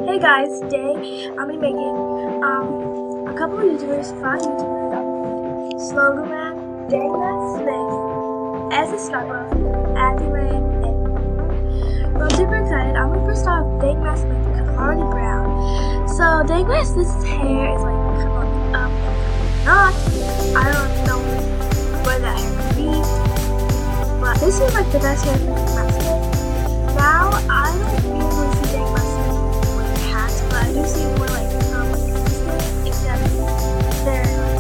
Hey guys, today I'm gonna be making a couple of YouTubers, 5 YouTubers, Slogoman, Dagmas Smith, as a Sniper, Andy Rain, and well, I'm super excited. I'm gonna first start with Dagmas Smith because I'm already brown. So Dagmas, this hair is like coming up and not. I don't know where that hair could be, but this is like the best hair for Dagmas Smith. Now I don't usually see Dagmas Smith wearing hats, but I do see more like consistent, except they're like,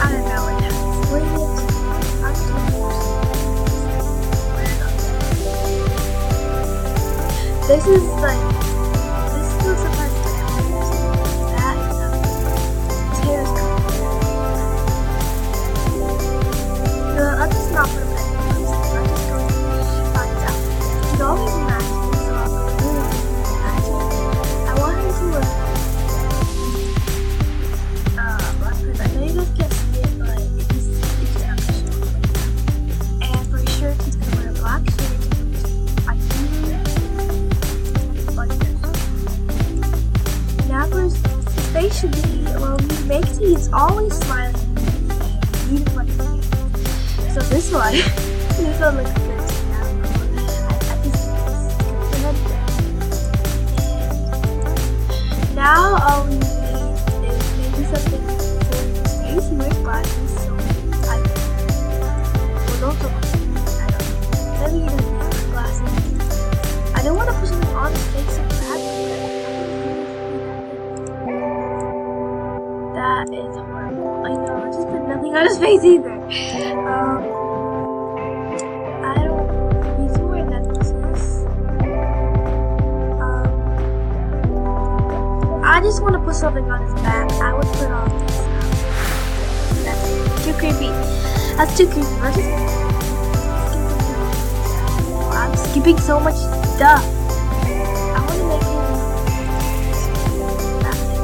I don't know, it has sleeves. I'm just this is like, this looks sometimes like that, his hair is covered. The other's not for the best, I'm just going to find it out. It always matches, so I'm going to match it. I want him to look, I know you guys can't see it, but it's not going to show it like that. And for his shirt, he's going to wear a black shirt. Now for his face should be, well, he makes it, he's always smiling. Beautiful. So this one looks good too now. I just now all we need is maybe something for his face. He wears glasses, so don't talk about it. Maybe he doesn't wear glasses. I don't want to put something on his face so bad. That is horrible. I know, I just put nothing on his face either. He's wearing necklaces. I just want to put something on his back. I would put on this. That's too creepy. That's too creepy. Let's just I'm skipping so much stuff. I want to make him that thing.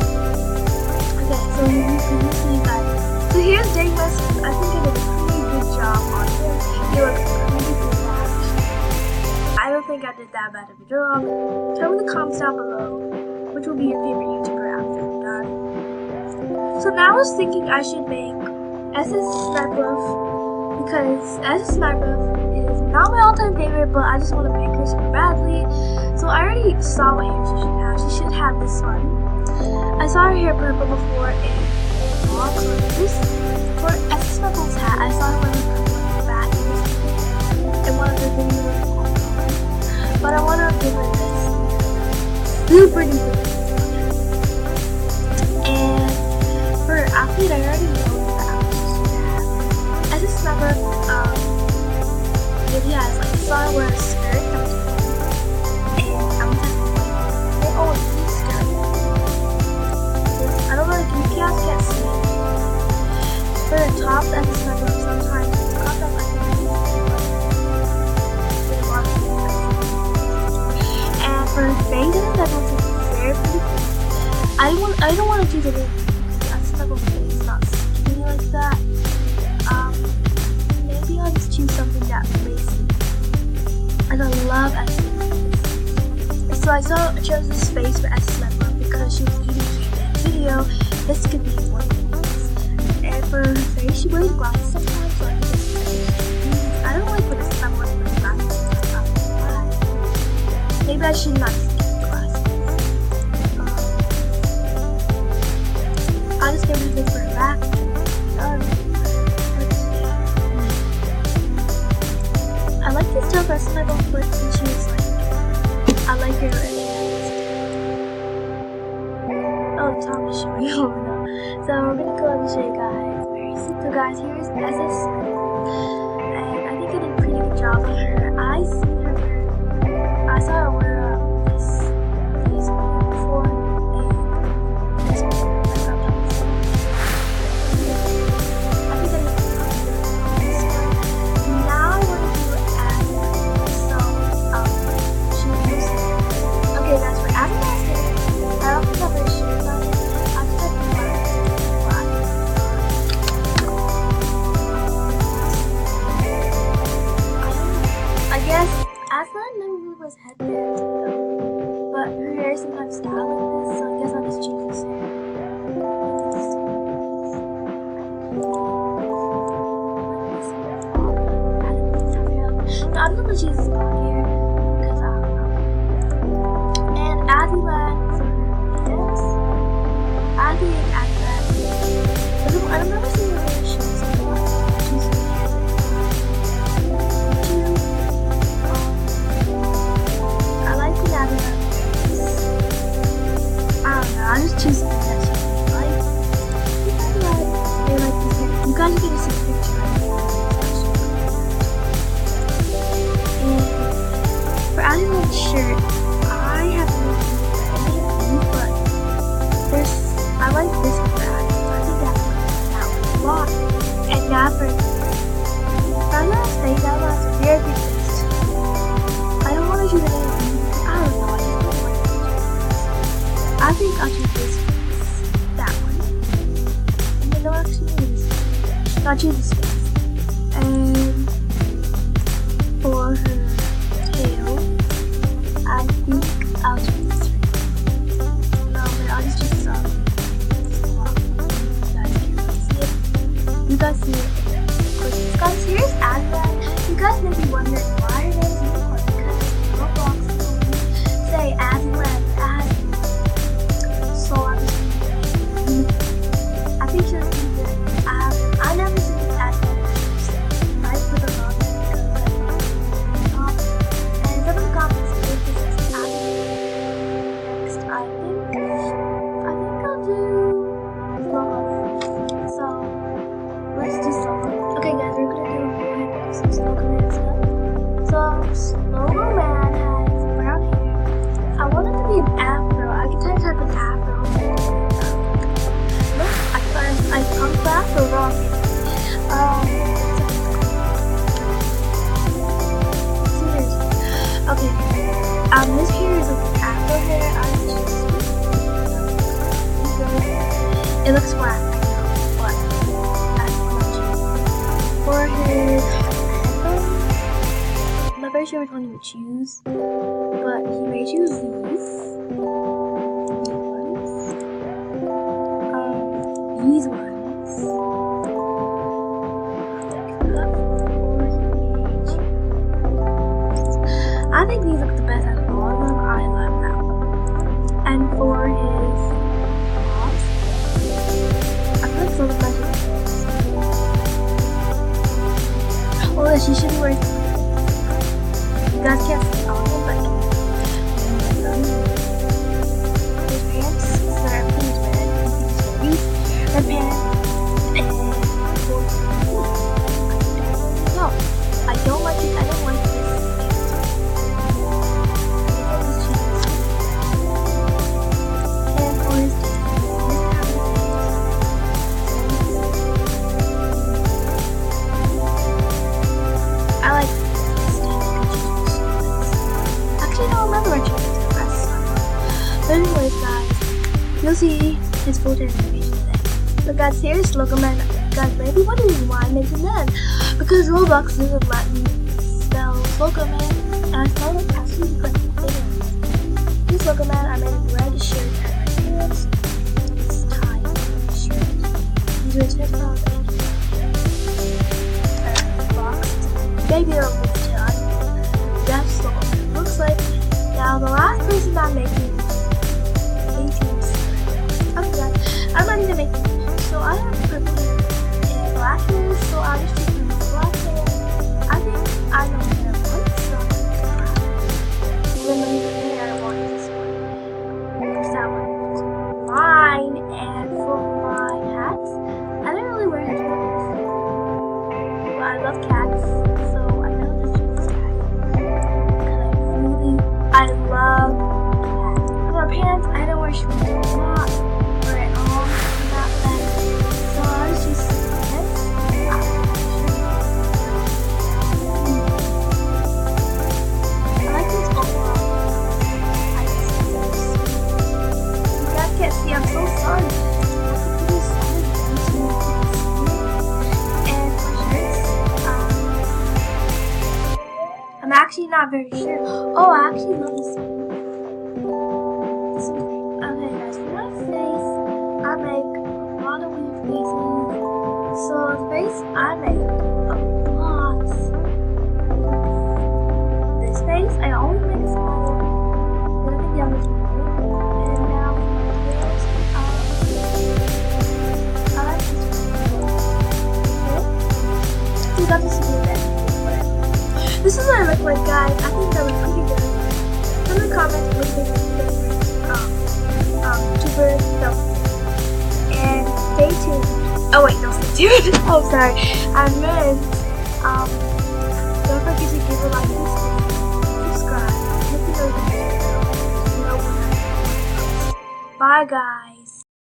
Okay, so you can see guys. So here's Dagmas. I think I did a pretty good job on him. He looks pretty good actually. I don't think I did that bad of a job. Tell me in the comments down below which will be your favorite YouTuber after I'm done. So now I was thinking I should make SS Sniper because SS Sniper is not my all-time favorite, but I just want to make her super badly. So I already saw what hair she should have. She should have this one. I saw her hair purple before in vlog, so this for SS Sniper's hat. I saw her wearing purple in the back in one of the videos, but I want to give her this super duper. And for her outfit, I already know the outfit she should have. SS Sniper, he has like saw wear a skirt that was blue, and I'm they always use skirt. I don't know if you guys can't see it. For the top, that's a Sniper. Sometimes it's got that like and for her face, that looks very pretty. I don't want to do the wig because that's Sniper face, not skinny like that. Maybe I'll just choose something that lacy. And I love SS. So I chose this face for SS Sniper because she was eating candy in the video. This could be one of these. And for her face, she wears glasses sometimes, so I think it's I don't like when SS Sniper wears glasses. Maybe I should not skip glasses. I'll just get rid of this for her back. I like this stuff as my own foot and she's like, I like her really nice. Oh, the top is showing over now. So we're gonna go and show you guys very soon. So guys, here is SS and I think I did a pretty good job on her. I saw her wear these before and this one. I think I did this one. Now I want to do okay, that's for Adidas. I don't think I've ever shared about it. I've said black. put Jesus on here because I don't know. And Addieland for this. Addie and Addieland. I've never seen the other shows before. I like the Addieland. I don't know. I'm just choosing the best one. You guys are gonna see a picture right here. And for Addieland's shirt, I haven't really anything, but I like this one for Addieland. I think that's that one a lot. And now for Addieland's face, Addieland's a very big face. I don't want to choose anything. I don't know. I just don't like it. I think I'll choose this face. That one. And then I'll actually use I'll choose this face. And for her tail, I think I'll choose this face. No, but I'll just choose some. You guys see it. Guys, here's Addieland. You guys may be wondering why her name is Unicorn, because Roblox say Addieland, Addie. So I'm just I think she'll be good. I never seen Addieland. I put a lot because and some of the comments say this is Addieland. Next, I think I'll do Slow. So let's do Slow. Okay, guys, we're gonna do some Slow Man stuff. So Slow Man has brown hair. I want it to be an afro. I can type an afro. I come back or wrong. Okay. This hair is like afro hair. It looks black, but that's much. For his headphones, I'm not very sure which one he would choose, but he may choose these. These ones. I think these look the best out of all of them. I love that one. And for his tops, I feel like some of my oh, she should be wearing. You guys can't see all of them, but his pants, so everything's red. These red pants, and no, I don't like it. I don't like this. And for his I like this. Actually, I don't remember what you did the rest of the But anyways, guys, you'll see his full transformation today. So guys, here's Slogoman. Guys, maybe wondering why I mentioned that. Because Roblox doesn't let me spell Slogoman, and I spelled it actually like things. This Slogoman, I made a red shirt and red pants. It's tied with a shirt. These are his headphones and box. Maybe it'll move to that's Slogoman looks like. Now the last person I'm making okay guys, I'm not even making it. So I have purple hair and black hair, so I'll just take the black hair. I think I know hair once, so and then the hair I want this one. Because that one is mine. And for my hats, I don't really wear hats, but I love cats, so I know this is cat. Because I love cats. For my pants, I don't wear shoes a lot. I'm so sorry. And for shirts, I'm actually not very sure. Oh, I actually love this one. Okay, guys, for my face, I make a lot of weird faces. So the face I make a lot thought this would be a bad video, but this is what I look like, guys. I think that was pretty good. Put in the comments what your favorite YouTuber film. And stay tuned. Oh wait, don't stay tuned. Oh sorry. I meant don't forget to give a like and subscribe. Hit the notification bell so you know when I post. Bye guys.